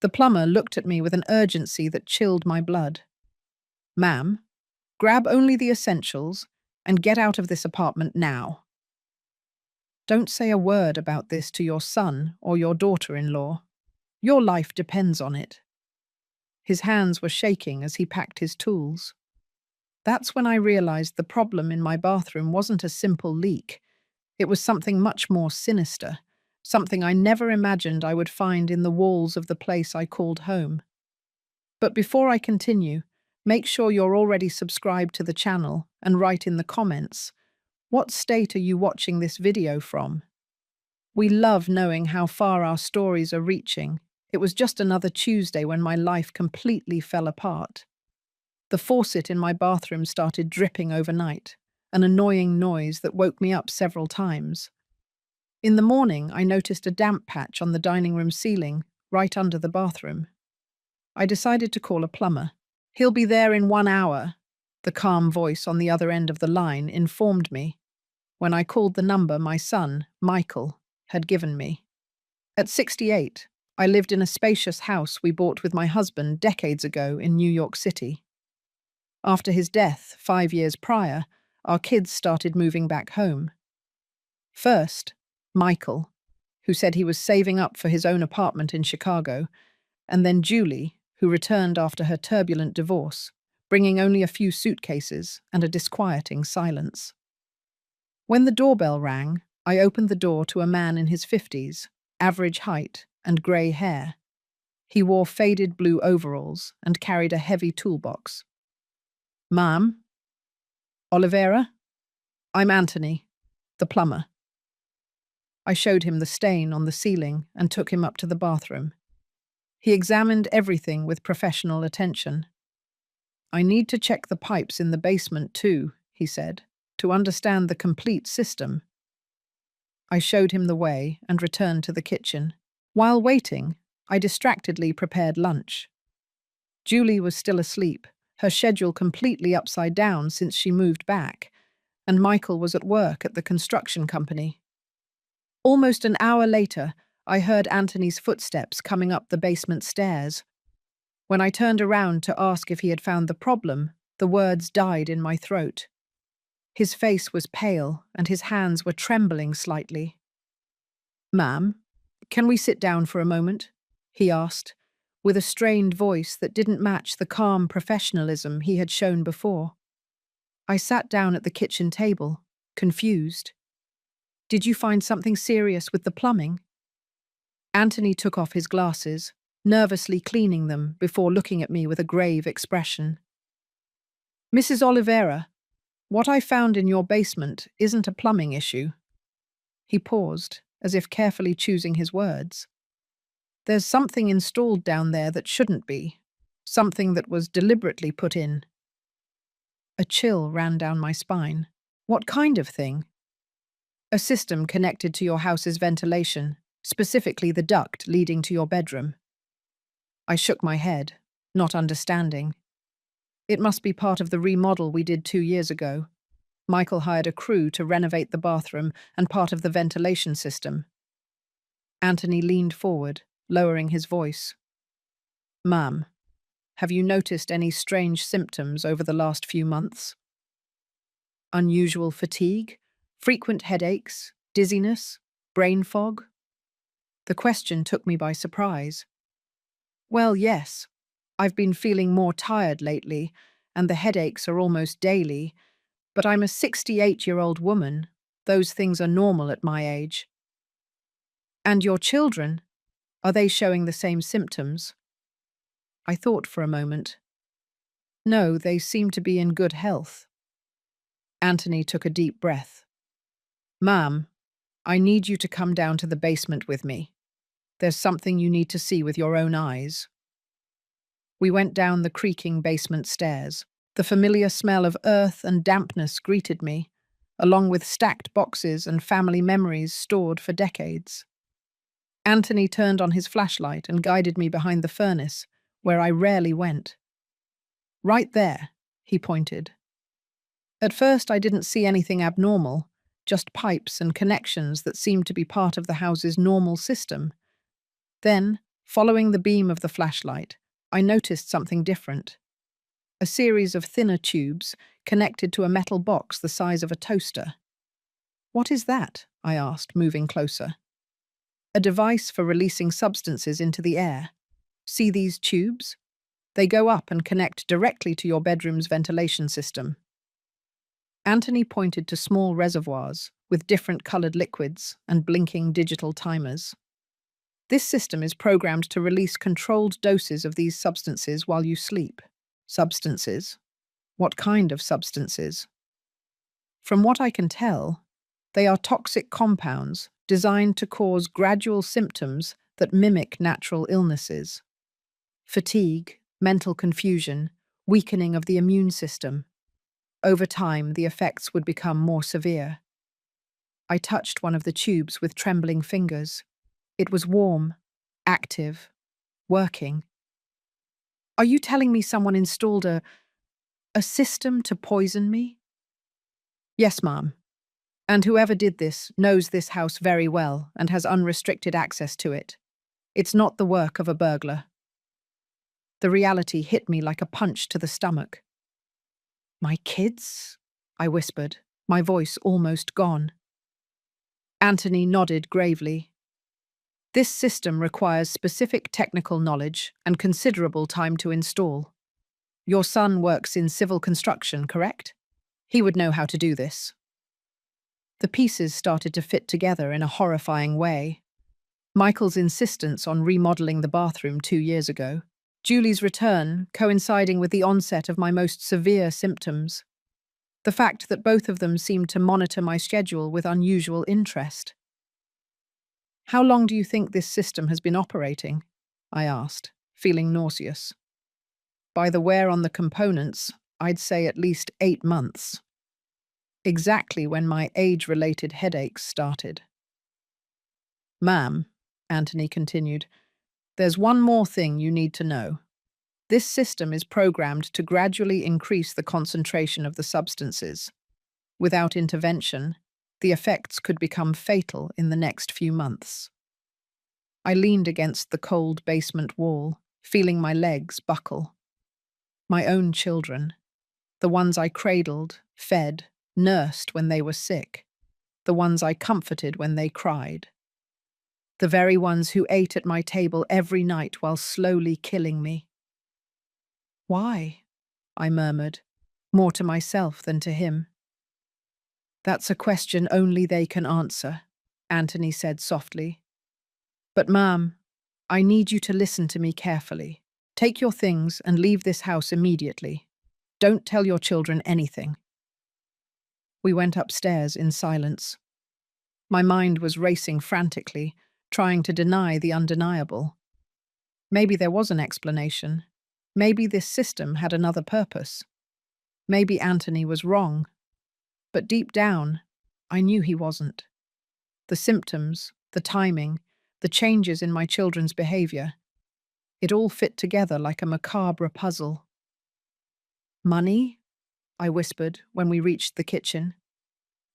The plumber looked at me with an urgency that chilled my blood. "Ma'am, grab only the essentials and get out of this apartment now. Don't say a word about this to your son or your daughter-in-law. Your life depends on it." His hands were shaking as he packed his tools. That's when I realized the problem in my bathroom wasn't a simple leak. It was something much more sinister, something I never imagined I would find in the walls of the place I called home. But before I continue, make sure you're already subscribed to the channel and write in the comments, what state are you watching this video from? We love knowing how far our stories are reaching. It was just another Tuesday when my life completely fell apart. The faucet in my bathroom started dripping overnight, an annoying noise that woke me up several times. In the morning, I noticed a damp patch on the dining room ceiling, right under the bathroom. I decided to call a plumber. "He'll be there in 1 hour," the calm voice on the other end of the line informed me, when I called the number my son, Michael, had given me. At 68, I lived in a spacious house we bought with my husband decades ago in New York City. After his death, 5 years prior, our kids started moving back home. First, Michael, who said he was saving up for his own apartment in Chicago, and then Julie, who returned after her turbulent divorce, bringing only a few suitcases and a disquieting silence. When the doorbell rang, I opened the door to a man in his 50s, average height and grey hair. He wore faded blue overalls and carried a heavy toolbox. "Ma'am? Oliveira? I'm Anthony, the plumber." I showed him the stain on the ceiling and took him up to the bathroom. He examined everything with professional attention. "I need to check the pipes in the basement too," he said, "to understand the complete system." I showed him the way and returned to the kitchen. While waiting, I distractedly prepared lunch. Julie was still asleep, her schedule completely upside down since she moved back, and Michael was at work at the construction company. Almost an hour later, I heard Anthony's footsteps coming up the basement stairs. When I turned around to ask if he had found the problem, the words died in my throat. His face was pale, and his hands were trembling slightly. "Ma'am, can we sit down for a moment?" he asked, with a strained voice that didn't match the calm professionalism he had shown before. I sat down at the kitchen table, confused. "Did you find something serious with the plumbing?" Anthony took off his glasses, nervously cleaning them before looking at me with a grave expression. "Mrs. Oliveira, what I found in your basement isn't a plumbing issue." He paused, as if carefully choosing his words. "There's something installed down there that shouldn't be, something that was deliberately put in." A chill ran down my spine. "What kind of thing?" "A system connected to your house's ventilation, specifically the duct leading to your bedroom." I shook my head, not understanding. "It must be part of the remodel we did 2 years ago. Michael hired a crew to renovate the bathroom and part of the ventilation system." Anthony leaned forward, lowering his voice. "Ma'am, have you noticed any strange symptoms over the last few months? Unusual fatigue, frequent headaches, dizziness, brain fog?" The question took me by surprise. "Well, yes. I've been feeling more tired lately, and the headaches are almost daily. But I'm a 68-year-old woman. Those things are normal at my age." "And your children? Are they showing the same symptoms?" I thought for a moment. "No, they seem to be in good health." Anthony took a deep breath. "Ma'am, I need you to come down to the basement with me. There's something you need to see with your own eyes." We went down the creaking basement stairs. The familiar smell of earth and dampness greeted me, along with stacked boxes and family memories stored for decades. Anthony turned on his flashlight and guided me behind the furnace, where I rarely went. "Right there," he pointed. At first I didn't see anything abnormal, just pipes and connections that seemed to be part of the house's normal system. Then Following the beam of the flashlight, I noticed something different. A series of thinner tubes connected to a metal box the size of a toaster. "What is that?" I asked, moving closer. "A device for releasing substances into the air. See these tubes? They go up and connect directly to your bedroom's ventilation system." Anthony pointed to small reservoirs with different colored liquids and blinking digital timers. "This system is programmed to release controlled doses of these substances while you sleep." "Substances? What kind of substances?" "From what I can tell, they are toxic compounds designed to cause gradual symptoms that mimic natural illnesses. Fatigue, mental confusion, weakening of the immune system. Over time, the effects would become more severe." I touched one of the tubes with trembling fingers. It was warm, active, working. "Are you telling me someone installed a system to poison me?" "Yes, ma'am. And whoever did this knows this house very well and has unrestricted access to it. It's not the work of a burglar." The reality hit me like a punch to the stomach. "My kids?" I whispered, my voice almost gone. Anthony nodded gravely. "This system requires specific technical knowledge and considerable time to install. Your son works in civil construction, correct? He would know how to do this." The pieces started to fit together in a horrifying way. Michael's insistence on remodeling the bathroom 2 years ago. Julie's return coinciding with the onset of my most severe symptoms. The fact that both of them seemed to monitor my schedule with unusual interest. "How long do you think this system has been operating?" I asked, feeling nauseous. By the wear on the components, I'd say at least 8 months. Exactly when my age-related headaches started. "Ma'am," Anthony continued, "there's one more thing you need to know. This system is programmed to gradually increase the concentration of the substances. Without intervention, the effects could become fatal in the next few months." I leaned against the cold basement wall, feeling my legs buckle. My own children, the ones I cradled, fed, nursed when they were sick, the ones I comforted when they cried, the very ones who ate at my table every night while slowly killing me. "Why?" I murmured, more to myself than to him. "That's a question only they can answer," Anthony said softly. "But ma'am, I need you to listen to me carefully. Take your things and leave this house immediately. Don't tell your children anything." We went upstairs in silence. My mind was racing frantically, trying to deny the undeniable. Maybe there was an explanation. Maybe this system had another purpose. Maybe Anthony was wrong. But deep down, I knew he wasn't. The symptoms, the timing, the changes in my children's behavior, it all fit together like a macabre puzzle. "Money?" I whispered when we reached the kitchen.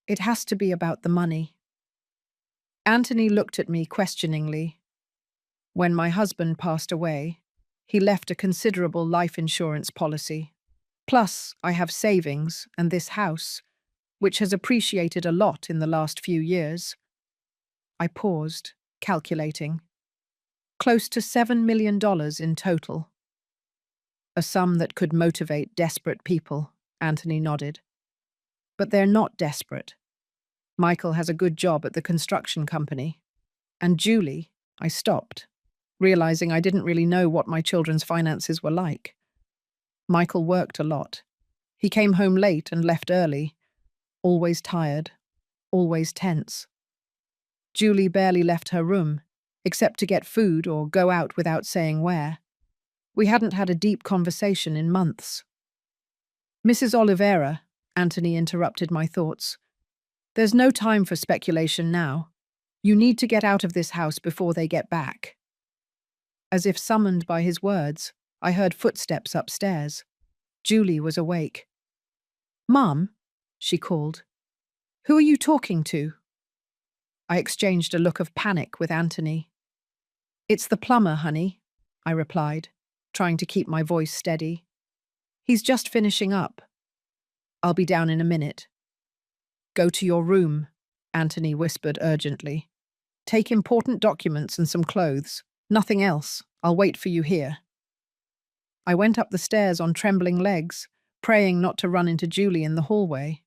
"It has to be about the money." Anthony looked at me questioningly. "When my husband passed away, he left a considerable life insurance policy. Plus, I have savings and this house, which has appreciated a lot in the last few years." I paused, calculating. "Close to $7 million in total." "A sum that could motivate desperate people," Anthony nodded. "But they're not desperate. Michael has a good job at the construction company. And Julie," I stopped, realizing I didn't really know what my children's finances were like. Michael worked a lot. He came home late and left early, always tired, always tense. Julie barely left her room, except to get food or go out without saying where. We hadn't had a deep conversation in months. "Mrs. Oliveira," Anthony interrupted my thoughts. "There's no time for speculation now. You need to get out of this house before they get back." As if summoned by his words, I heard footsteps upstairs. Julie was awake. "Mum," she called. "Who are you talking to?" I exchanged a look of panic with Anthony. It's the plumber, honey, I replied, trying to keep my voice steady. He's just finishing up. I'll be down in a minute. Go to your room, Anthony whispered urgently. Take important documents and some clothes. Nothing else. I'll wait for you here. I went up the stairs on trembling legs, praying not to run into Julie in the hallway.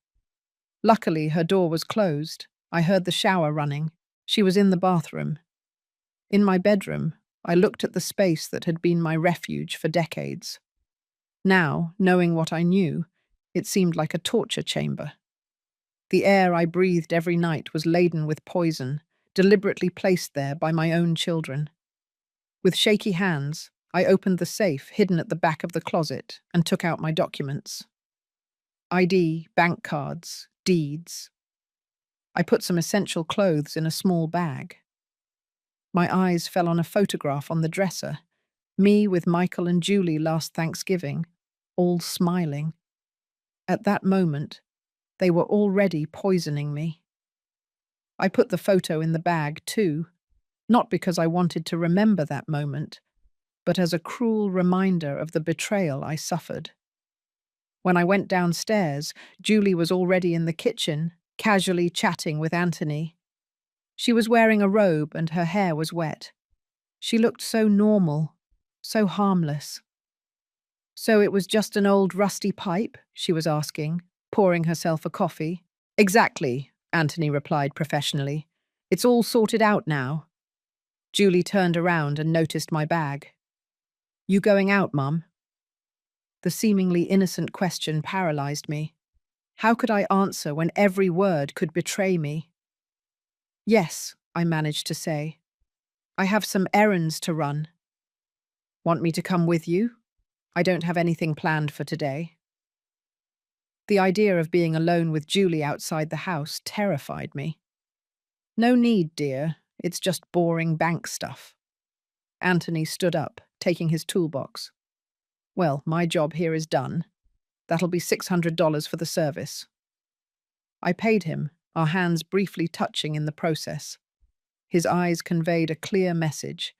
Luckily, her door was closed. I heard the shower running. She was in the bathroom. In my bedroom, I looked at the space that had been my refuge for decades. Now, knowing what I knew, it seemed like a torture chamber. The air I breathed every night was laden with poison, deliberately placed there by my own children. With shaky hands, I opened the safe hidden at the back of the closet and took out my documents. ID, bank cards, deeds. I put some essential clothes in a small bag. My eyes fell on a photograph on the dresser, me with Michael and Julie last Thanksgiving, all smiling. At that moment, they were already poisoning me. I put the photo in the bag too, not because I wanted to remember that moment, but as a cruel reminder of the betrayal I suffered. When I went downstairs, Julie was already in the kitchen, casually chatting with Anthony. She was wearing a robe and her hair was wet. She looked so normal, so harmless. So it was just an old rusty pipe, she was asking, pouring herself a coffee. Exactly, Anthony replied professionally. It's all sorted out now. Julie turned around and noticed my bag. You going out, Mum? The seemingly innocent question paralyzed me. How could I answer when every word could betray me? Yes, I managed to say. I have some errands to run. Want me to come with you? I don't have anything planned for today. The idea of being alone with Julie outside the house terrified me. No need, dear. It's just boring bank stuff. Anthony stood up, taking his toolbox. Well, my job here is done. That'll be $600 for the service. I paid him, our hands briefly touching in the process. His eyes conveyed a clear message.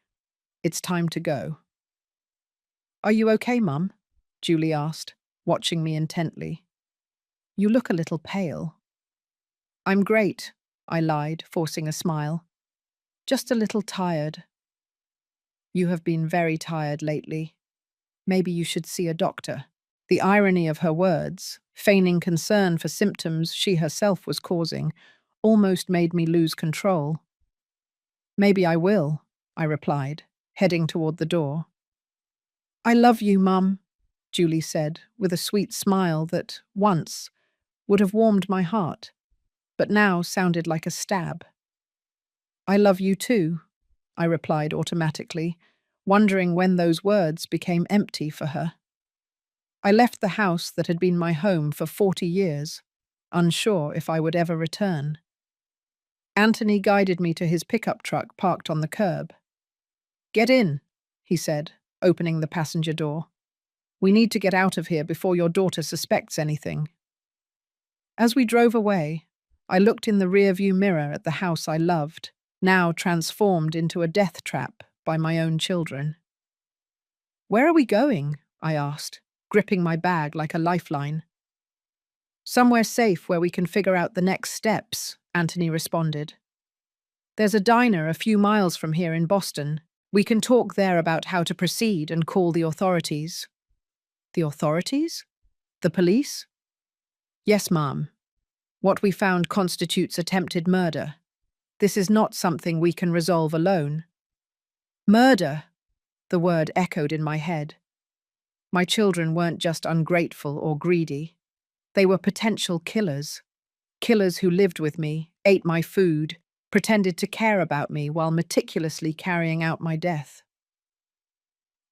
It's time to go. Are you okay, Mum? Julie asked, watching me intently. You look a little pale. I'm great, I lied, forcing a smile. Just a little tired. You have been very tired lately. Maybe you should see a doctor. The irony of her words, feigning concern for symptoms she herself was causing, almost made me lose control. Maybe I will, I replied, heading toward the door. I love you, Mum, Julie said, with a sweet smile that, once, would have warmed my heart, but now sounded like a stab. I love you too, I replied automatically, wondering when those words became empty for her. I left the house that had been my home for 40 years, unsure if I would ever return. Anthony guided me to his pickup truck parked on the curb. Get in, he said, opening the passenger door. We need to get out of here before your daughter suspects anything. As we drove away, I looked in the rearview mirror at the house I loved, now transformed into a death trap by my own children. Where are we going? I asked, gripping my bag like a lifeline. Somewhere safe where we can figure out the next steps, Anthony responded. There's a diner a few miles from here in Boston. We can talk there about how to proceed and call the authorities. The authorities? The police? Yes, Ma'am. What we found constitutes attempted murder. This is not something we can resolve alone. Murder! The word echoed in my head. My children weren't just ungrateful or greedy. They were potential killers. Killers who lived with me, ate my food, pretended to care about me while meticulously carrying out my death.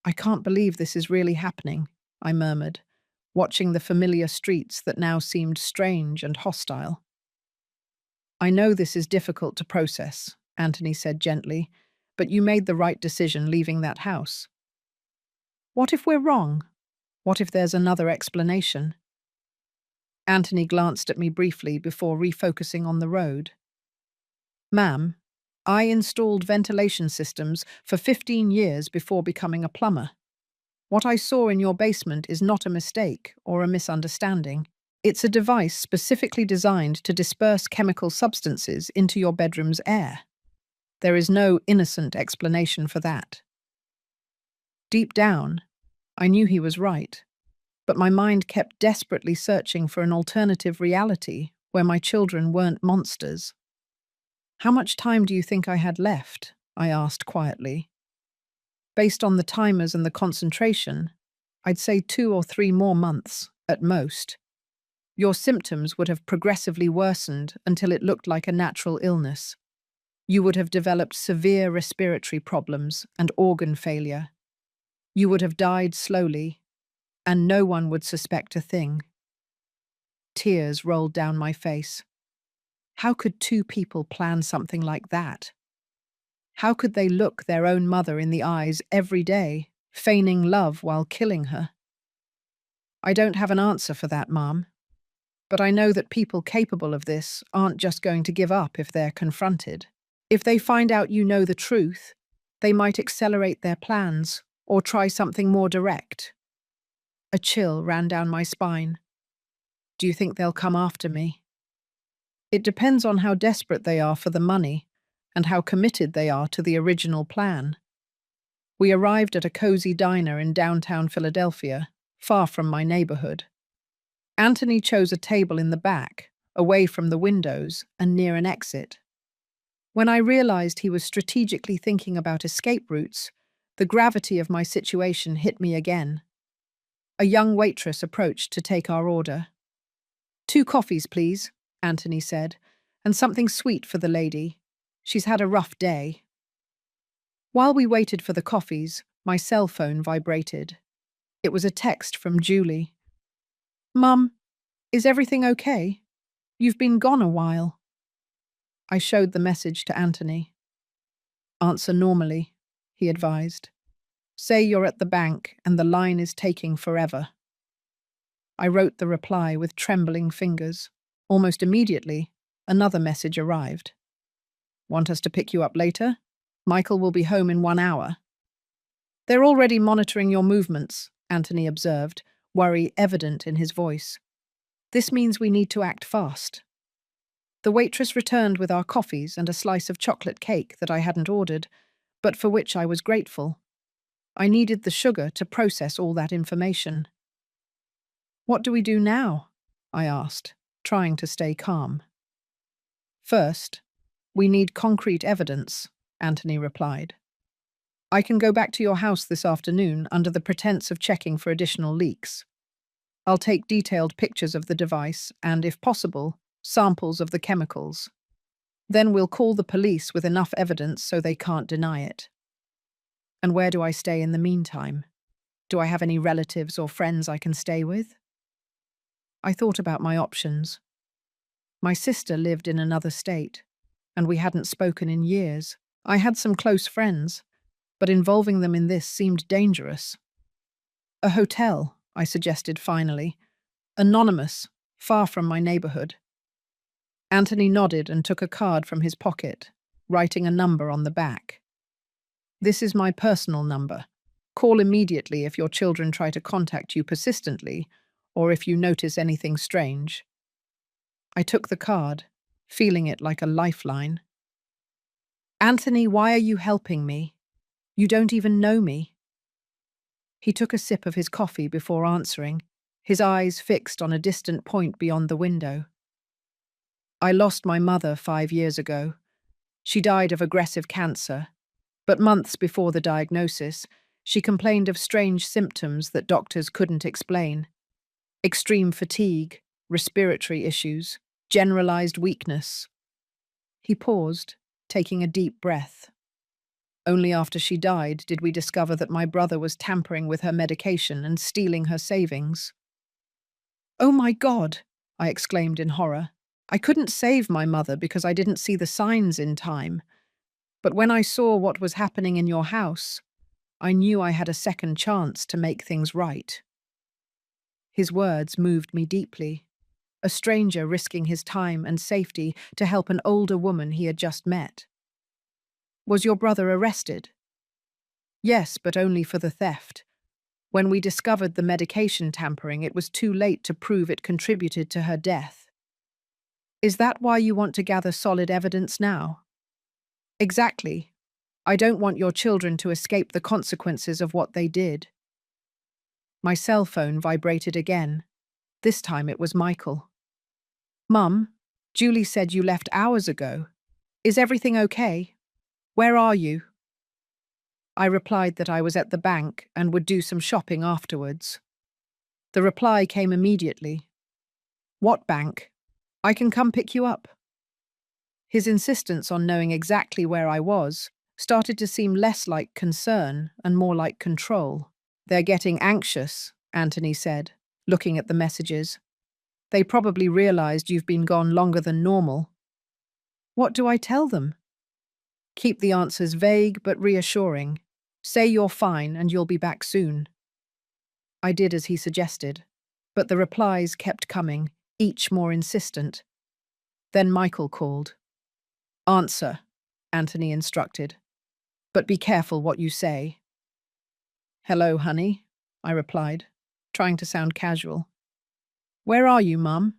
I can't believe this is really happening, I murmured, watching the familiar streets that now seemed strange and hostile. I know this is difficult to process, Anthony said gently, but you made the right decision leaving that house. What if we're wrong? What if there's another explanation? Anthony glanced at me briefly before refocusing on the road. Ma'am, I installed ventilation systems for 15 years before becoming a plumber. What I saw in your basement is not a mistake or a misunderstanding. It's a device specifically designed to disperse chemical substances into your bedroom's air. There is no innocent explanation for that. Deep down, I knew he was right, but my mind kept desperately searching for an alternative reality where my children weren't monsters. How much time do you think I had left? I asked quietly. Based on the timers and the concentration, I'd say 2 or 3 more months, at most. Your symptoms would have progressively worsened until it looked like a natural illness. You would have developed severe respiratory problems and organ failure. You would have died slowly, and no one would suspect a thing. Tears rolled down my face. How could 2 people plan something like that? How could they look their own mother in the eyes every day, feigning love while killing her? I don't have an answer for that, Mom. But I know that people capable of this aren't just going to give up if they're confronted. If they find out you know the truth, they might accelerate their plans or try something more direct. A chill ran down my spine. Do you think they'll come after me? It depends on how desperate they are for the money and how committed they are to the original plan. We arrived at a cozy diner in downtown Philadelphia, far from my neighborhood. Anthony chose a table in the back, away from the windows and near an exit. When I realized he was strategically thinking about escape routes, the gravity of my situation hit me again. A young waitress approached to take our order. 2 coffees, please, Anthony said, and something sweet for the lady. She's had a rough day. While we waited for the coffees, my cell phone vibrated. It was a text from Julie. Mum, is everything okay? You've been gone a while. I showed the message to Anthony. Answer normally, he advised. Say you're at the bank and the line is taking forever. I wrote the reply with trembling fingers. Almost immediately, another message arrived. Want us to pick you up later? Michael will be home in 1 hour. They're already monitoring your movements, Anthony observed, worry evident in his voice. This means we need to act fast. The waitress returned with our coffees and a slice of chocolate cake that I hadn't ordered, but for which I was grateful. I needed the sugar to process all that information. What do we do now? I asked, trying to stay calm. First, we need concrete evidence, Anthony replied. I can go back to your house this afternoon under the pretense of checking for additional leaks. I'll take detailed pictures of the device and, if possible, samples of the chemicals. Then we'll call the police with enough evidence so they can't deny it. And where do I stay in the meantime? Do I have any relatives or friends I can stay with? I thought about my options. My sister lived in another state, and we hadn't spoken in years. I had some close friends, but involving them in this seemed dangerous. A hotel, I suggested finally. Anonymous, far from my neighborhood. Anthony nodded and took a card from his pocket, writing a number on the back. This is my personal number. Call immediately if your children try to contact you persistently, or if you notice anything strange. I took the card, feeling it like a lifeline. Anthony, why are you helping me? You don't even know me. He took a sip of his coffee before answering, his eyes fixed on a distant point beyond the window. I lost my mother 5 years ago. She died of aggressive cancer, but months before the diagnosis, she complained of strange symptoms that doctors couldn't explain. Extreme fatigue, respiratory issues, generalized weakness. He paused, taking a deep breath. Only after she died did we discover that my brother was tampering with her medication and stealing her savings. Oh my God, I exclaimed in horror. I couldn't save my mother because I didn't see the signs in time. But when I saw what was happening in your house, I knew I had a second chance to make things right. His words moved me deeply. A stranger risking his time and safety to help an older woman he had just met. Was your brother arrested? Yes, but only for the theft. When we discovered the medication tampering, it was too late to prove it contributed to her death. Is that why you want to gather solid evidence now? Exactly. I don't want your children to escape the consequences of what they did. My cell phone vibrated again. This time it was Michael. Mum, Julie said you left hours ago. Is everything okay? Where are you? I replied that I was at the bank and would do some shopping afterwards. The reply came immediately. What bank? I can come pick you up. His insistence on knowing exactly where I was started to seem less like concern and more like control. They're getting anxious, Anthony said, looking at the messages. They probably realized you've been gone longer than normal. What do I tell them? Keep the answers vague but reassuring. Say you're fine and you'll be back soon. I did as he suggested, but the replies kept coming, each more insistent. Then Michael called. Answer, Anthony instructed. But be careful what you say. Hello, honey, I replied, trying to sound casual. Where are you, Mum?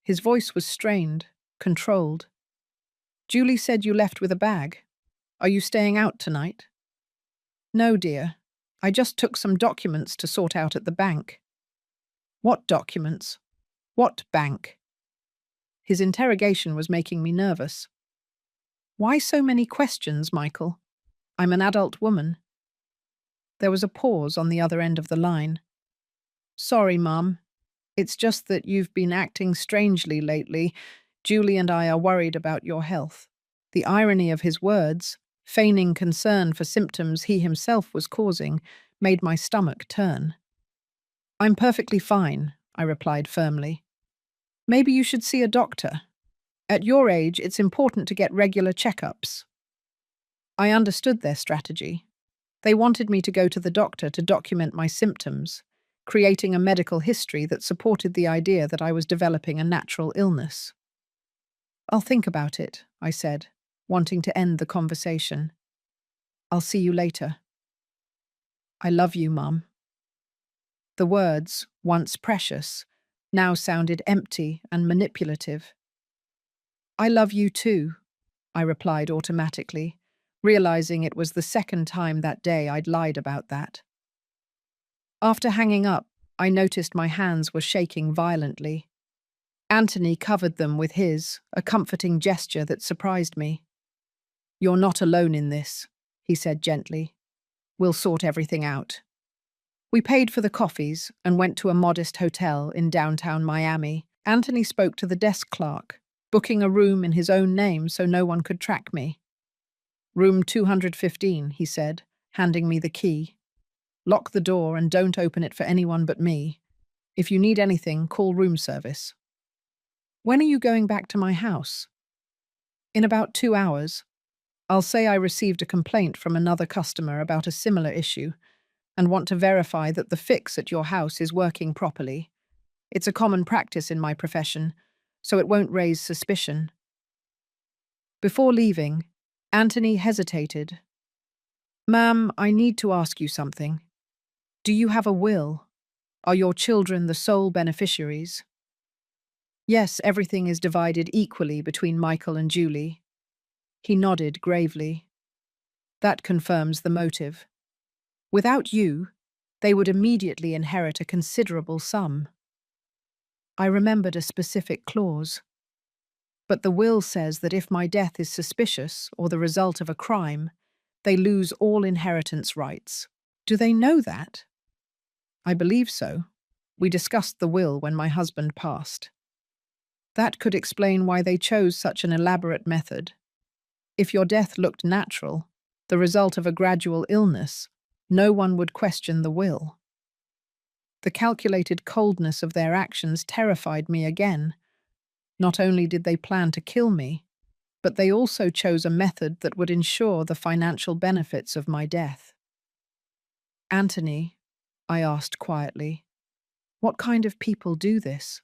His voice was strained, controlled. Julie said you left with a bag. Are you staying out tonight? No, dear. I just took some documents to sort out at the bank. What documents? What bank? His interrogation was making me nervous. Why so many questions, Michael? I'm an adult woman. There was a pause on the other end of the line. Sorry, Mum. It's just that you've been acting strangely lately. Julie and I are worried about your health. The irony of his words, feigning concern for symptoms he himself was causing, made my stomach turn. I'm perfectly fine, I replied firmly. Maybe you should see a doctor. At your age, it's important to get regular checkups. I understood their strategy. They wanted me to go to the doctor to document my symptoms, creating a medical history that supported the idea that I was developing a natural illness. I'll think about it, I said, wanting to end the conversation. I'll see you later. I love you, Mum. The words, once precious, now sounded empty and manipulative. I love you too, I replied automatically, realizing it was the second time that day I'd lied about that. After hanging up, I noticed my hands were shaking violently. Anthony covered them with his, a comforting gesture that surprised me. You're not alone in this, he said gently. We'll sort everything out. We paid for the coffees and went to a modest hotel in downtown Miami. Anthony spoke to the desk clerk, booking a room in his own name so no one could track me. Room 215, he said, handing me the key. Lock the door and don't open it for anyone but me. If you need anything, call room service. When are you going back to my house? In about 2 hours. I'll say I received a complaint from another customer about a similar issue and want to verify that the fix at your house is working properly. It's a common practice in my profession, so it won't raise suspicion. Before leaving, Anthony hesitated. Ma'am, I need to ask you something. Do you have a will? Are your children the sole beneficiaries? Yes, everything is divided equally between Michael and Julie. He nodded gravely. That confirms the motive. Without you, they would immediately inherit a considerable sum. I remembered a specific clause. But the will says that if my death is suspicious or the result of a crime, they lose all inheritance rights. Do they know that? I believe so. We discussed the will when my husband passed. That could explain why they chose such an elaborate method. If your death looked natural, the result of a gradual illness, no one would question the will. The calculated coldness of their actions terrified me again. Not only did they plan to kill me, but they also chose a method that would ensure the financial benefits of my death. Anthony, I asked quietly, what kind of people do this?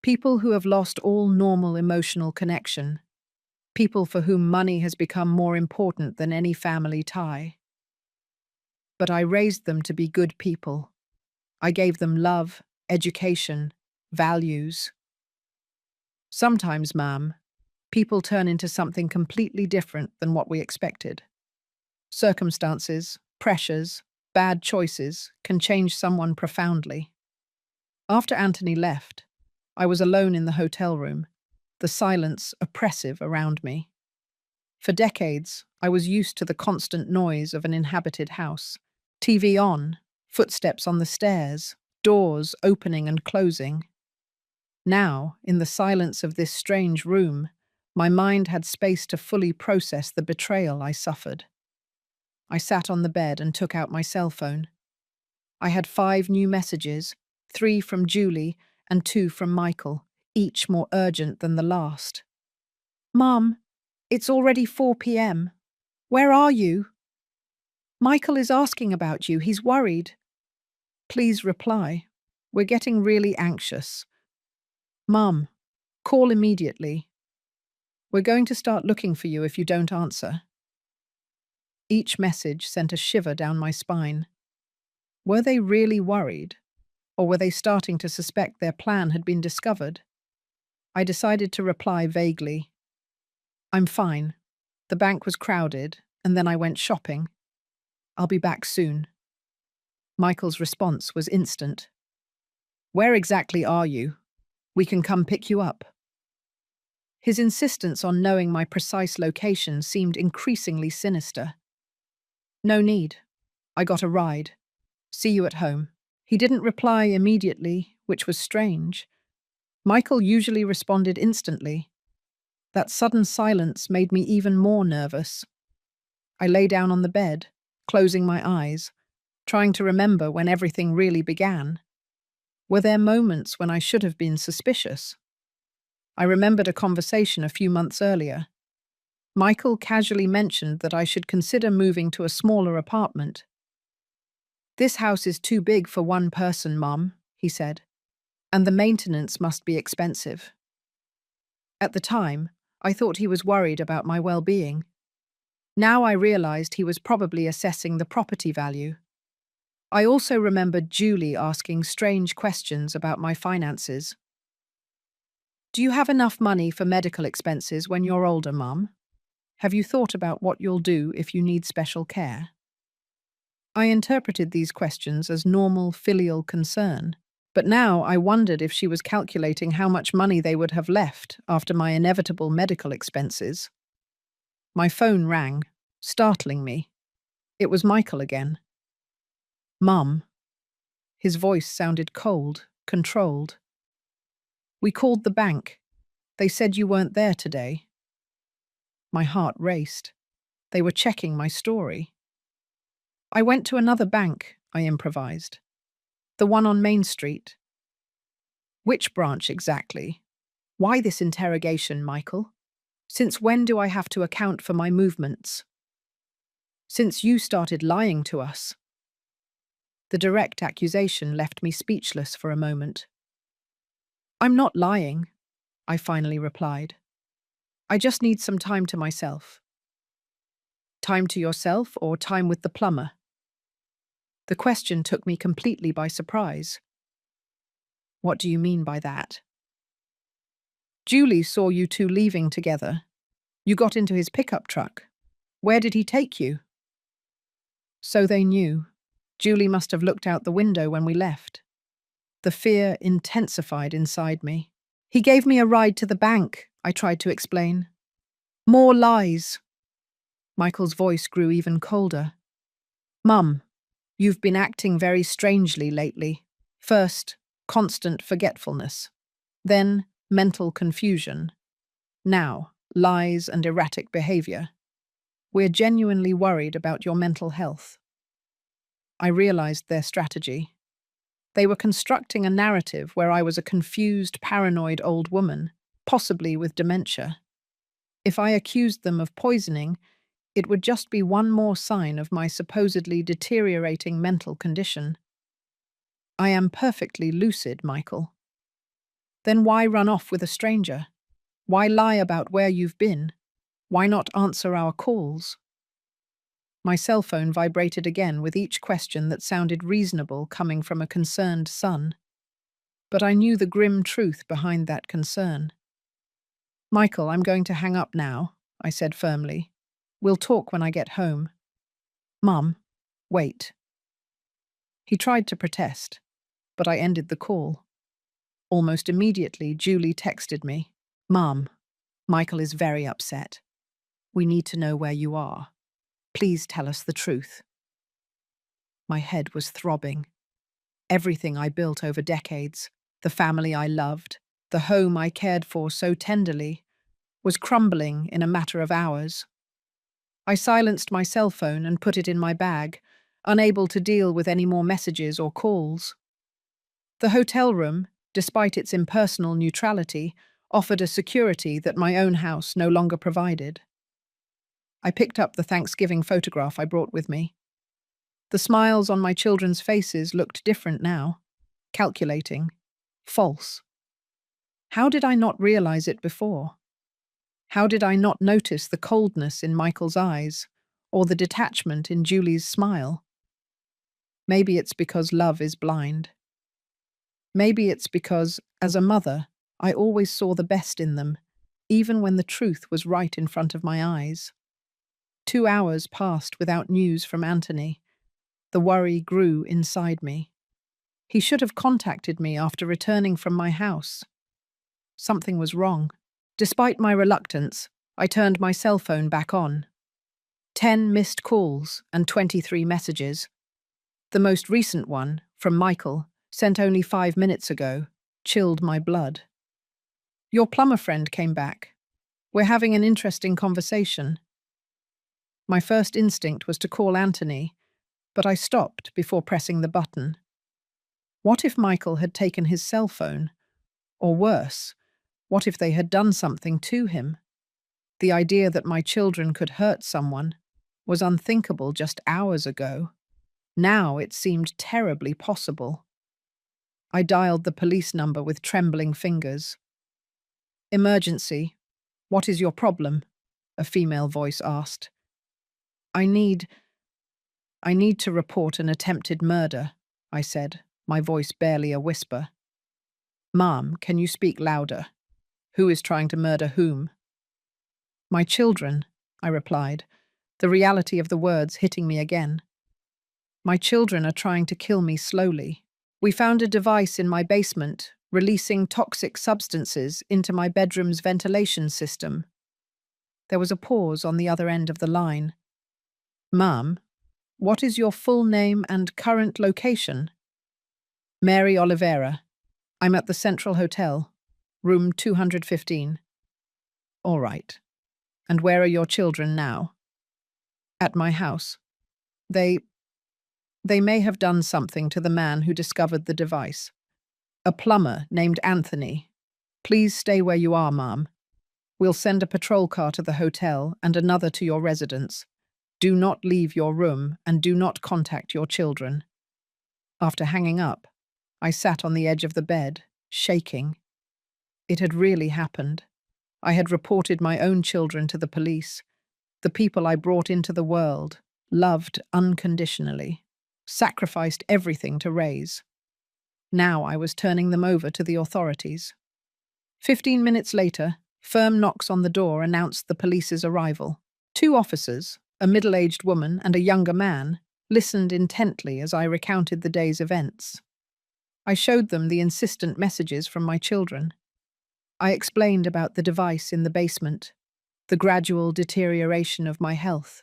People who have lost all normal emotional connection. people for whom money has become more important than any family tie. But I raised them to be good people. I gave them love, education, values. Sometimes, ma'am, people turn into something completely different than what we expected. Circumstances, pressures, bad choices can change someone profoundly. After Anthony left, I was alone in the hotel room, the silence oppressive around me. For decades, I was used to the constant noise of an inhabited house. TV on, footsteps on the stairs, doors opening and closing. Now, in the silence of this strange room, my mind had space to fully process the betrayal I suffered. I sat on the bed and took out my cell phone. I had 5 new messages, 3 from Julie and 2 from Michael, each more urgent than the last. "Mum, it's already 4 p.m. Where are you? Michael is asking about you. He's worried. Please reply. We're getting really anxious. Mum, call immediately. We're going to start looking for you if you don't answer." Each message sent a shiver down my spine. Were they really worried? Or were they starting to suspect their plan had been discovered? I decided to reply vaguely. "I'm fine. The bank was crowded, and then I went shopping. I'll be back soon." Michael's response was instant. "Where exactly are you? We can come pick you up." His insistence on knowing my precise location seemed increasingly sinister. "No need. I got a ride. See you at home." He didn't reply immediately, which was strange. Michael usually responded instantly. That sudden silence made me even more nervous. I lay down on the bed, closing my eyes, trying to remember when everything really began. Were there moments when I should have been suspicious? I remembered a conversation a few months earlier. Michael casually mentioned that I should consider moving to a smaller apartment. "This house is too big for one person, Mum," he said, "and the maintenance must be expensive." At the time, I thought he was worried about my well-being. Now I realized he was probably assessing the property value. I also remembered Julie asking strange questions about my finances. "Do you have enough money for medical expenses when you're older, Mum? Have you thought about what you'll do if you need special care?" I interpreted these questions as normal filial concern, but now I wondered if she was calculating how much money they would have left after my inevitable medical expenses. My phone rang, startling me. It was Michael again. "Mum." His voice sounded cold, controlled. "We called the bank. They said you weren't there today." My heart raced. They were checking my story. "I went to another bank," I improvised. "The one on Main Street." "Which branch exactly? Why this interrogation, Michael? Since when do I have to account for my movements?" "Since you started lying to us." The direct accusation left me speechless for a moment. "I'm not lying," I finally replied. "I just need some time to myself." "Time to yourself or time with the plumber?" The question took me completely by surprise. "What do you mean by that?" "Julie saw you two leaving together. You got into his pickup truck. Where did he take you?" So they knew. Julie must have looked out the window when we left. The fear intensified inside me. "He gave me a ride to the bank," I tried to explain. "More lies." Michael's voice grew even colder. "Mum, you've been acting very strangely lately. First, constant forgetfulness. Then, mental confusion. Now, lies and erratic behavior. We're genuinely worried about your mental health." I realized their strategy. They were constructing a narrative where I was a confused, paranoid old woman, possibly with dementia. If I accused them of poisoning, it would just be one more sign of my supposedly deteriorating mental condition. "I am perfectly lucid, Michael." "Then why run off with a stranger? Why lie about where you've been? Why not answer our calls? My cell phone vibrated again with each question that sounded reasonable coming from a concerned son. But I knew the grim truth behind that concern. Michael, I'm going to hang up now, I said firmly. We'll talk when I get home. Mum, wait. He tried to protest, but I ended the call. Almost immediately, Julie texted me. Mum, Michael is very upset. We need to know where you are. Please tell us the truth. My head was throbbing. Everything I built over decades, the family I loved, the home I cared for so tenderly, was crumbling in a matter of hours. I silenced my cell phone and put it in my bag, unable to deal with any more messages or calls. The hotel room, despite its impersonal neutrality, offered a security that my own house no longer provided. I picked up the Thanksgiving photograph I brought with me. The smiles on my children's faces looked different now, calculating, false. How did I not realize it before? How did I not notice the coldness in Michael's eyes, or the detachment in Julie's smile? Maybe it's because love is blind. Maybe it's because, as a mother, I always saw the best in them, even when the truth was right in front of my eyes. 2 hours passed without news from Anthony. The worry grew inside me. He should have contacted me after returning from my house. Something was wrong. Despite my reluctance, I turned my cell phone back on. 10 missed calls and 23 messages. The most recent one, from Michael, sent only 5 minutes ago, chilled my blood. Your plumber friend came back. We're having an interesting conversation. My first instinct was to call Anthony, but I stopped before pressing the button. What if Michael had taken his cell phone? Or worse, what if they had done something to him? The idea that my children could hurt someone was unthinkable just hours ago. Now it seemed terribly possible. I dialed the police number with trembling fingers. Emergency. What is your problem? A female voice asked. I need to report an attempted murder, I said, my voice barely a whisper. Ma'am, can you speak louder? Who is trying to murder whom? My children, I replied, the reality of the words hitting me again. My children are trying to kill me slowly. We found a device in my basement, releasing toxic substances into my bedroom's ventilation system. There was a pause on the other end of the line. Ma'am, what is your full name and current location? Mary Oliveira. I'm at the Central Hotel, room 215. All right. And where are your children now? At my house. They may have done something to the man who discovered the device. A plumber named Anthony. Please stay where you are, ma'am. We'll send a patrol car to the hotel and another to your residence. Do not leave your room and do not contact your children. After hanging up, I sat on the edge of the bed, shaking. It had really happened. I had reported my own children to the police, the people I brought into the world, loved unconditionally, sacrificed everything to raise. Now I was turning them over to the authorities. 15 minutes later, firm knocks on the door announced the police's arrival. 2 officers, a middle-aged woman and a younger man, listened intently as I recounted the day's events. I showed them the insistent messages from my children. I explained about the device in the basement, the gradual deterioration of my health,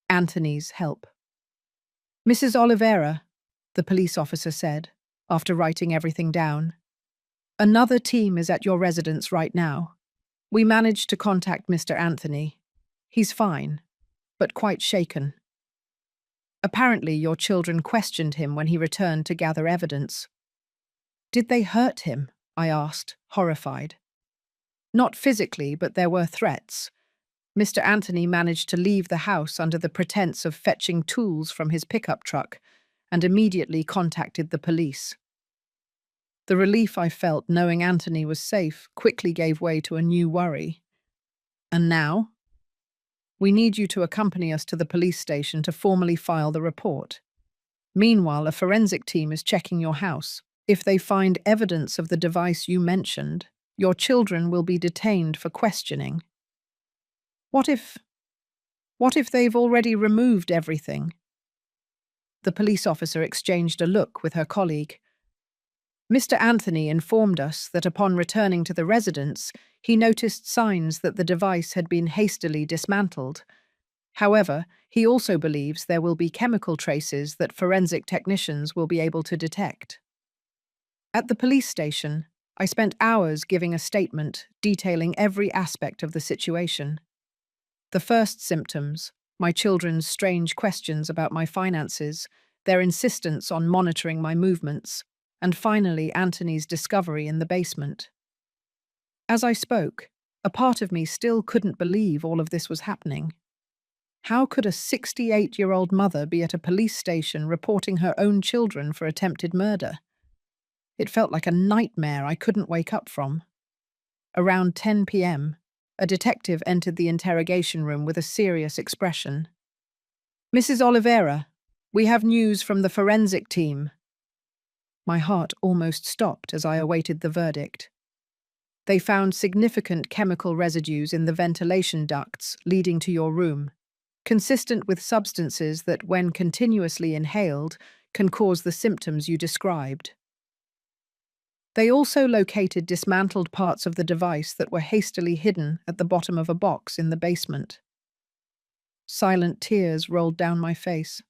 Anthony's help. Mrs. Oliveira, the police officer said, after writing everything down, another team is at your residence right now. We managed to contact Mr. Anthony. He's fine, but quite shaken. Apparently, your children questioned him when he returned to gather evidence. Did they hurt him? I asked, horrified. Not physically, but there were threats. Mr. Anthony managed to leave the house under the pretense of fetching tools from his pickup truck and immediately contacted the police. The relief I felt knowing Anthony was safe quickly gave way to a new worry. And now? We need you to accompany us to the police station to formally file the report. Meanwhile, a forensic team is checking your house. If they find evidence of the device you mentioned, your children will be detained for questioning. What if they've already removed everything? The police officer exchanged a look with her colleague. Mr. Anthony informed us that upon returning to the residence, he noticed signs that the device had been hastily dismantled. However, he also believes there will be chemical traces that forensic technicians will be able to detect. At the police station, I spent hours giving a statement detailing every aspect of the situation. The first symptoms, my children's strange questions about my finances, their insistence on monitoring my movements, and finally Anthony's discovery in the basement. As I spoke, a part of me still couldn't believe all of this was happening. How could a 68-year-old mother be at a police station reporting her own children for attempted murder? It felt like a nightmare I couldn't wake up from. Around 10 p.m., a detective entered the interrogation room with a serious expression. "Mrs. Oliveira, we have news from the forensic team." My heart almost stopped as I awaited the verdict. "They found significant chemical residues in the ventilation ducts leading to your room, consistent with substances that, when continuously inhaled, can cause the symptoms you described. They also located dismantled parts of the device that were hastily hidden at the bottom of a box in the basement." Silent tears rolled down my face.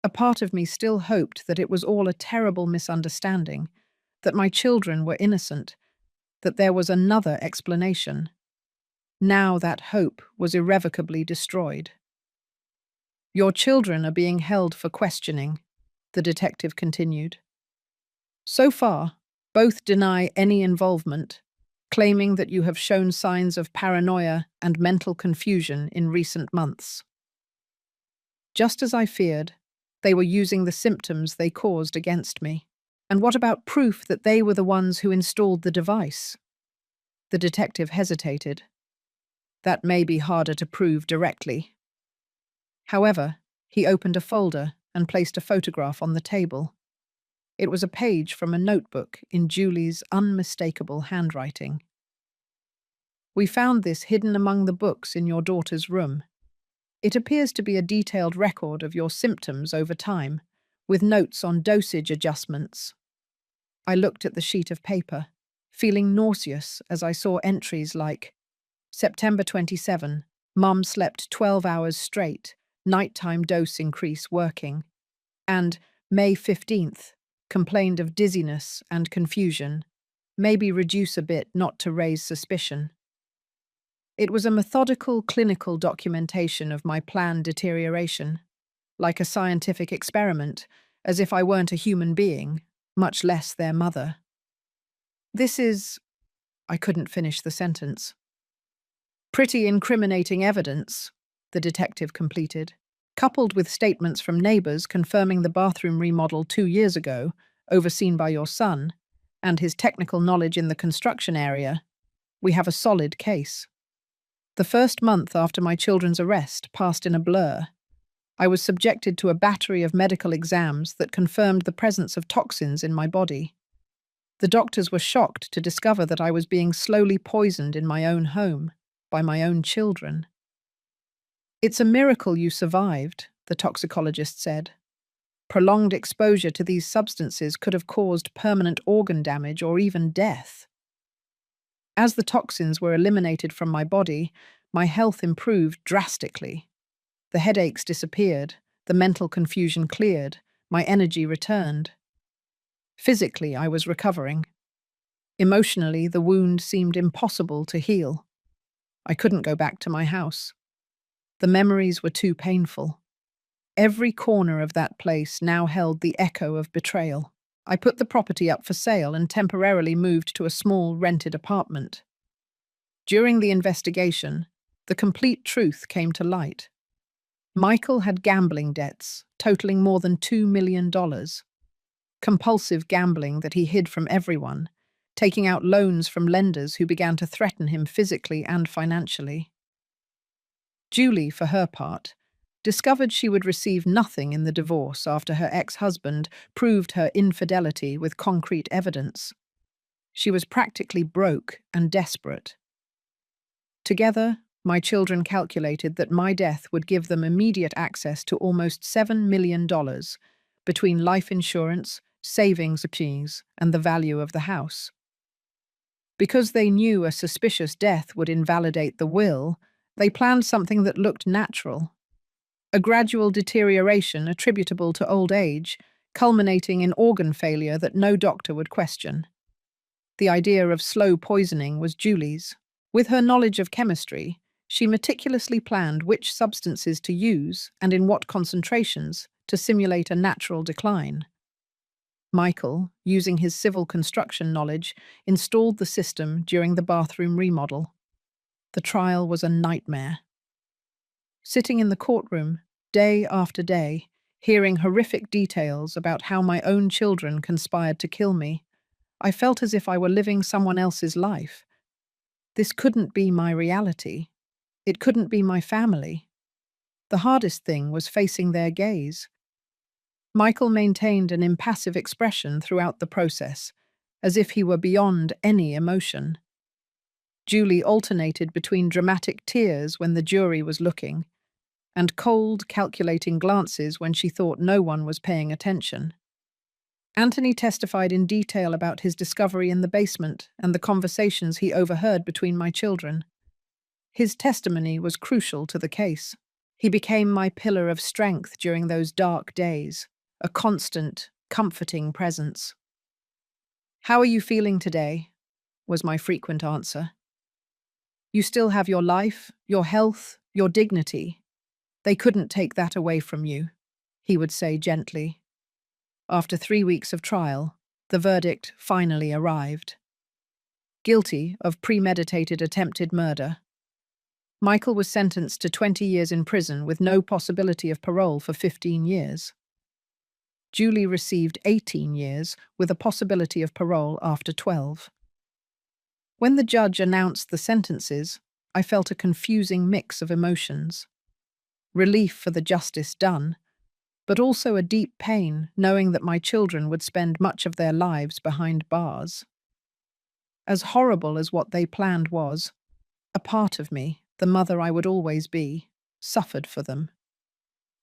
A part of me still hoped that it was all a terrible misunderstanding, that my children were innocent, that there was another explanation. Now that hope was irrevocably destroyed. "Your children are being held for questioning," the detective continued. "So far, both deny any involvement, claiming that you have shown signs of paranoia and mental confusion in recent months." Just as I feared, they were using the symptoms they caused against me. And what about proof that they were the ones who installed the device? The detective hesitated. "That may be harder to prove directly." However, he opened a folder and placed a photograph on the table. It was a page from a notebook in Julie's unmistakable handwriting. "We found this hidden among the books in your daughter's room. It appears to be a detailed record of your symptoms over time, with notes on dosage adjustments." I looked at the sheet of paper, feeling nauseous as I saw entries like, "September 27, Mum slept 12 hours straight, nighttime dose increase working," and "May 15th, complained of dizziness and confusion, maybe reduce a bit not to raise suspicion." It was a methodical clinical documentation of my planned deterioration, like a scientific experiment, as if I weren't a human being, much less their mother. "This is—" I couldn't finish the sentence. "Pretty incriminating evidence," the detective completed, "coupled with statements from neighbors confirming the bathroom remodel 2 years ago, overseen by your son, and his technical knowledge in the construction area. We have a solid case." The first month after my children's arrest passed in a blur. I was subjected to a battery of medical exams that confirmed the presence of toxins in my body. The doctors were shocked to discover that I was being slowly poisoned in my own home, by my own children. "It's a miracle you survived," the toxicologist said. "Prolonged exposure to these substances could have caused permanent organ damage or even death." As the toxins were eliminated from my body, my health improved drastically. The headaches disappeared, the mental confusion cleared, my energy returned. Physically, I was recovering. Emotionally, the wound seemed impossible to heal. I couldn't go back to my house. The memories were too painful. Every corner of that place now held the echo of betrayal. I put the property up for sale and temporarily moved to a small rented apartment. During the investigation, the complete truth came to light. Michael had gambling debts totaling more than $2 million. Compulsive gambling that he hid from everyone, taking out loans from lenders who began to threaten him physically and financially. Julie, for her part, discovered she would receive nothing in the divorce after her ex-husband proved her infidelity with concrete evidence. She was practically broke and desperate. Together, my children calculated that my death would give them immediate access to almost $7 million between life insurance, savings fees, and the value of the house. Because they knew a suspicious death would invalidate the will, they planned something that looked natural. A gradual deterioration attributable to old age, culminating in organ failure that no doctor would question. The idea of slow poisoning was Julie's. With her knowledge of chemistry, she meticulously planned which substances to use and in what concentrations to simulate a natural decline. Michael, using his civil construction knowledge, installed the system during the bathroom remodel. The trial was a nightmare. Sitting in the courtroom, day after day, hearing horrific details about how my own children conspired to kill me, I felt as if I were living someone else's life. This couldn't be my reality. It couldn't be my family. The hardest thing was facing their gaze. Michael maintained an impassive expression throughout the process, as if he were beyond any emotion. Julie alternated between dramatic tears when the jury was looking, and cold, calculating glances when she thought no one was paying attention. Anthony testified in detail about his discovery in the basement and the conversations he overheard between my children. His testimony was crucial to the case. He became my pillar of strength during those dark days, a constant, comforting presence. "How are you feeling today?" was my frequent answer. "You still have your life, your health, your dignity. They couldn't take that away from you," he would say gently. After 3 weeks of trial, the verdict finally arrived. Guilty of premeditated attempted murder. Michael was sentenced to 20 years in prison with no possibility of parole for 15 years. Julie received 18 years with a possibility of parole after 12. When the judge announced the sentences, I felt a confusing mix of emotions. Relief for the justice done, but also a deep pain knowing that my children would spend much of their lives behind bars. As horrible as what they planned was, a part of me, the mother I would always be, suffered for them.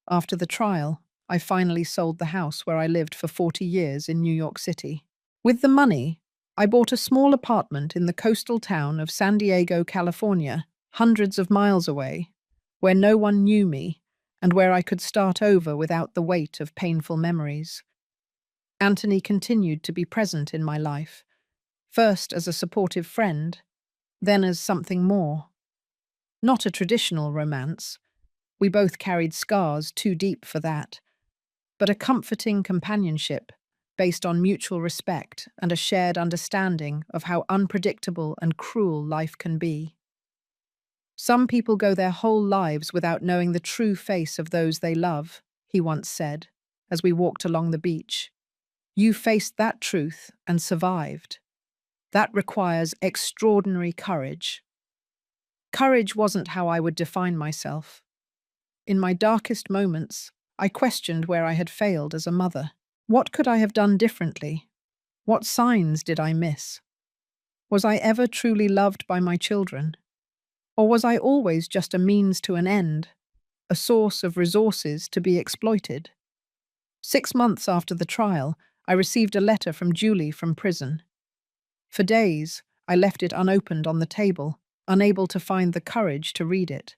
After the trial, I finally sold the house where I lived for 40 years in New York City. With the money, I bought a small apartment in the coastal town of San Diego, California, hundreds of miles away, where no one knew me and where I could start over without the weight of painful memories. Anthony continued to be present in my life, first as a supportive friend, then as something more. Not a traditional romance. We both carried scars too deep for that, but a comforting companionship based on mutual respect and a shared understanding of how unpredictable and cruel life can be. "Some people go their whole lives without knowing the true face of those they love," he once said, as we walked along the beach. "You faced that truth and survived. That requires extraordinary courage." Courage wasn't how I would define myself. In my darkest moments, I questioned where I had failed as a mother. What could I have done differently? What signs did I miss? Was I ever truly loved by my children? Or was I always just a means to an end, a source of resources to be exploited? 6 months after the trial, I received a letter from Julie from prison. For days, I left it unopened on the table, unable to find the courage to read it.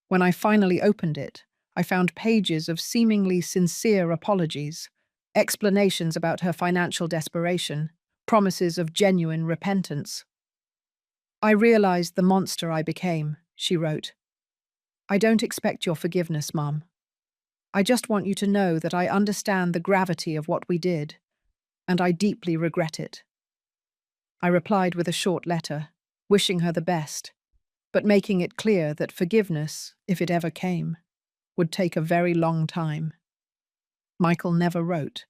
When I finally opened it, I found pages of seemingly sincere apologies, explanations about her financial desperation, promises of genuine repentance. "I realized the monster I became," she wrote. "I don't expect your forgiveness, Mum. I just want you to know that I understand the gravity of what we did, and I deeply regret it." I replied with a short letter, wishing her the best, but making it clear that forgiveness, if it ever came, would take a very long time. Michael never wrote.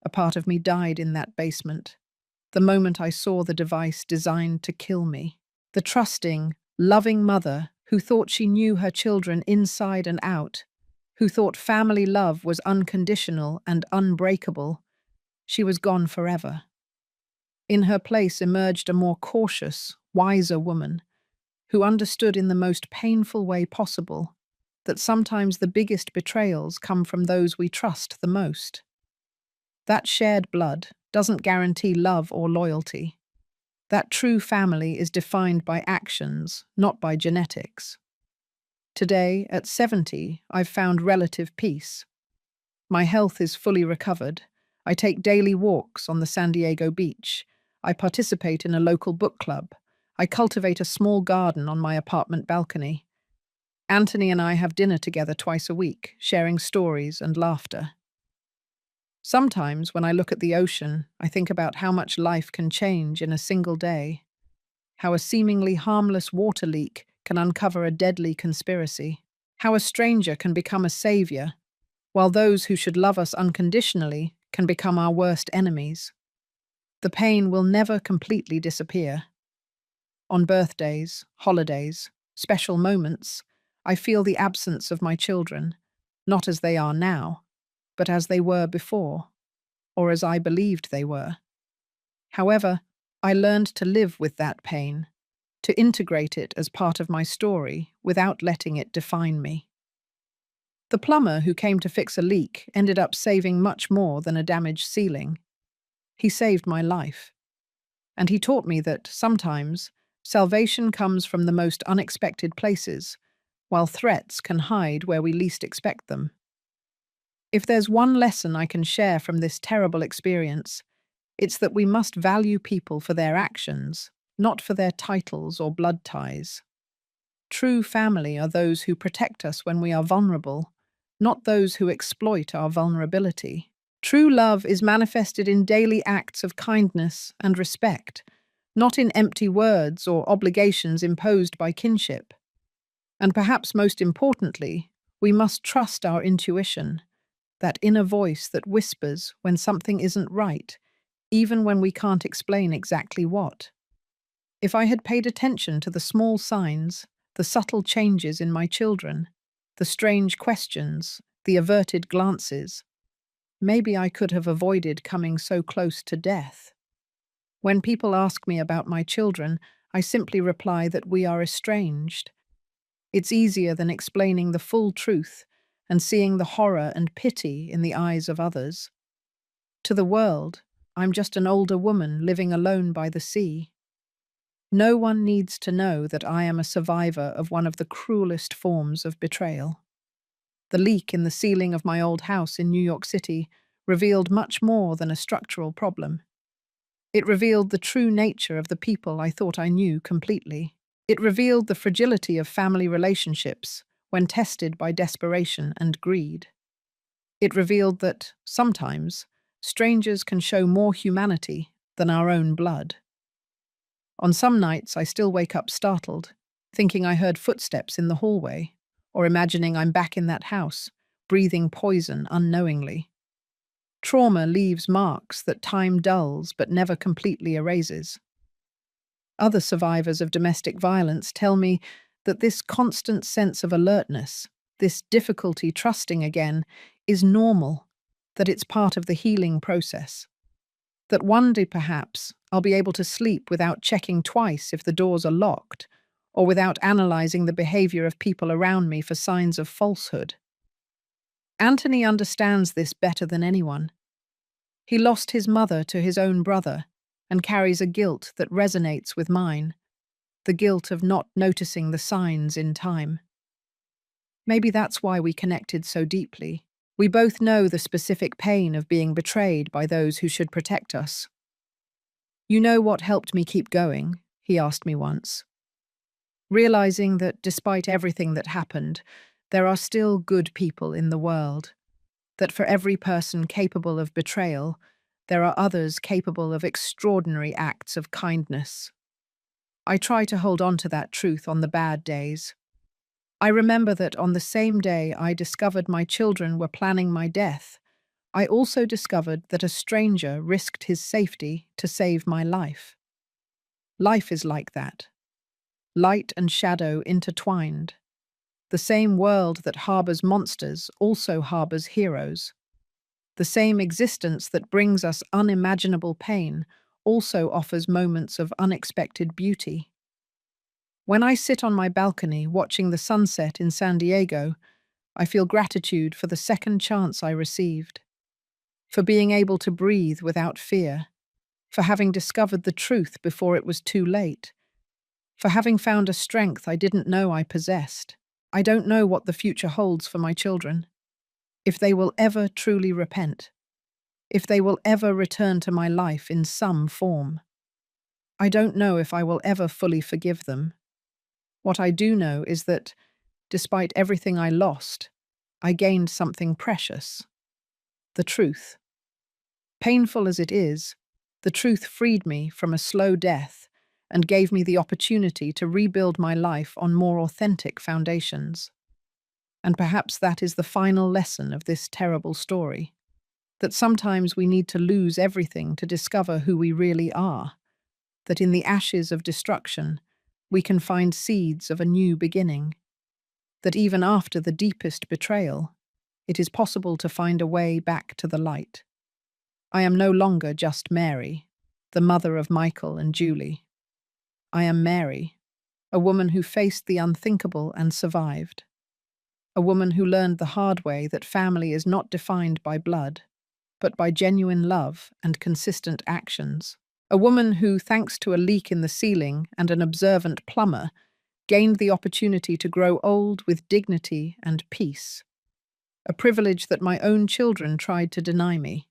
A part of me died in that basement, the moment I saw the device designed to kill me. The trusting, loving mother who thought she knew her children inside and out, who thought family love was unconditional and unbreakable, she was gone forever. In her place emerged a more cautious, wiser woman, who understood in the most painful way possible that sometimes the biggest betrayals come from those we trust the most. That shared blood doesn't guarantee love or loyalty. That true family is defined by actions, not by genetics. Today, at 70, I've found relative peace. My health is fully recovered. I take daily walks on the San Diego beach. I participate in a local book club. I cultivate a small garden on my apartment balcony. Anthony and I have dinner together twice a week, sharing stories and laughter. Sometimes, when I look at the ocean, I think about how much life can change in a single day, how a seemingly harmless water leak can uncover a deadly conspiracy, how a stranger can become a savior, while those who should love us unconditionally can become our worst enemies. The pain will never completely disappear. On birthdays, holidays, special moments, I feel the absence of my children, not as they are now, but as they were before, or as I believed they were. However, I learned to live with that pain, to integrate it as part of my story without letting it define me. The plumber who came to fix a leak ended up saving much more than a damaged ceiling. He saved my life. And he taught me that, sometimes, salvation comes from the most unexpected places, while threats can hide where we least expect them. If there's one lesson I can share from this terrible experience, it's that we must value people for their actions, not for their titles or blood ties. True family are those who protect us when we are vulnerable, not those who exploit our vulnerability. True love is manifested in daily acts of kindness and respect, not in empty words or obligations imposed by kinship. And perhaps most importantly, we must trust our intuition, that inner voice that whispers when something isn't right, even when we can't explain exactly what. If I had paid attention to the small signs, the subtle changes in my children, the strange questions, the averted glances, maybe I could have avoided coming so close to death. When people ask me about my children, I simply reply that we are estranged. It's easier than explaining the full truth and seeing the horror and pity in the eyes of others. To the world, I'm just an older woman living alone by the sea. No one needs to know that I am a survivor of one of the cruelest forms of betrayal. The leak in the ceiling of my old house in New York City revealed much more than a structural problem. It revealed the true nature of the people I thought I knew completely. It revealed the fragility of family relationships when tested by desperation and greed. It revealed that, sometimes, strangers can show more humanity than our own blood. On some nights, I still wake up startled, thinking I heard footsteps in the hallway, or imagining I'm back in that house, breathing poison unknowingly. Trauma leaves marks that time dulls but never completely erases. Other survivors of domestic violence tell me that this constant sense of alertness, this difficulty trusting again, is normal, that it's part of the healing process. That one day, perhaps, I'll be able to sleep without checking twice if the doors are locked, or without analyzing the behavior of people around me for signs of falsehood. Anthony understands this better than anyone. He lost his mother to his own brother and carries a guilt that resonates with mine, the guilt of not noticing the signs in time. Maybe that's why we connected so deeply. We both know the specific pain of being betrayed by those who should protect us. "You know what helped me keep going?" he asked me once. Realizing that despite everything that happened, there are still good people in the world, that for every person capable of betrayal, there are others capable of extraordinary acts of kindness. I try to hold on to that truth on the bad days. I remember that on the same day I discovered my children were planning my death, I also discovered that a stranger risked his safety to save my life. Life is like that. light and shadow intertwined. The same world that harbors monsters also harbors heroes. The same existence that brings us unimaginable pain also offers moments of unexpected beauty. When I sit on my balcony watching the sunset in San Diego, I feel gratitude for the second chance I received, for being able to breathe without fear, for having discovered the truth before it was too late, for having found a strength I didn't know I possessed. I don't know what the future holds for my children, if they will ever truly repent, if they will ever return to my life in some form. I don't know if I will ever fully forgive them. What I do know is that, despite everything I lost, I gained something precious: the truth. Painful as it is, the truth freed me from a slow death and gave me the opportunity to rebuild my life on more authentic foundations. And perhaps that is the final lesson of this terrible story, that sometimes we need to lose everything to discover who we really are, that in the ashes of destruction, we can find seeds of a new beginning, that even after the deepest betrayal, it is possible to find a way back to the light. I am no longer just Mary, the mother of Michael and Julie. I am Mary, a woman who faced the unthinkable and survived. A woman who learned the hard way that family is not defined by blood, but by genuine love and consistent actions. A woman who, thanks to a leak in the ceiling and an observant plumber, gained the opportunity to grow old with dignity and peace. A privilege that my own children tried to deny me.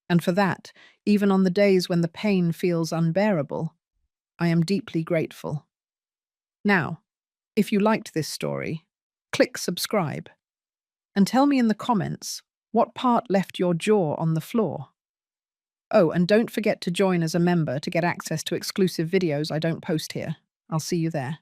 And for that, even on the days when the pain feels unbearable, I am deeply grateful. Now, if you liked this story, click subscribe and tell me in the comments what part left your jaw on the floor. Oh, and don't forget to join as a member to get access to exclusive videos I don't post here. I'll see you there.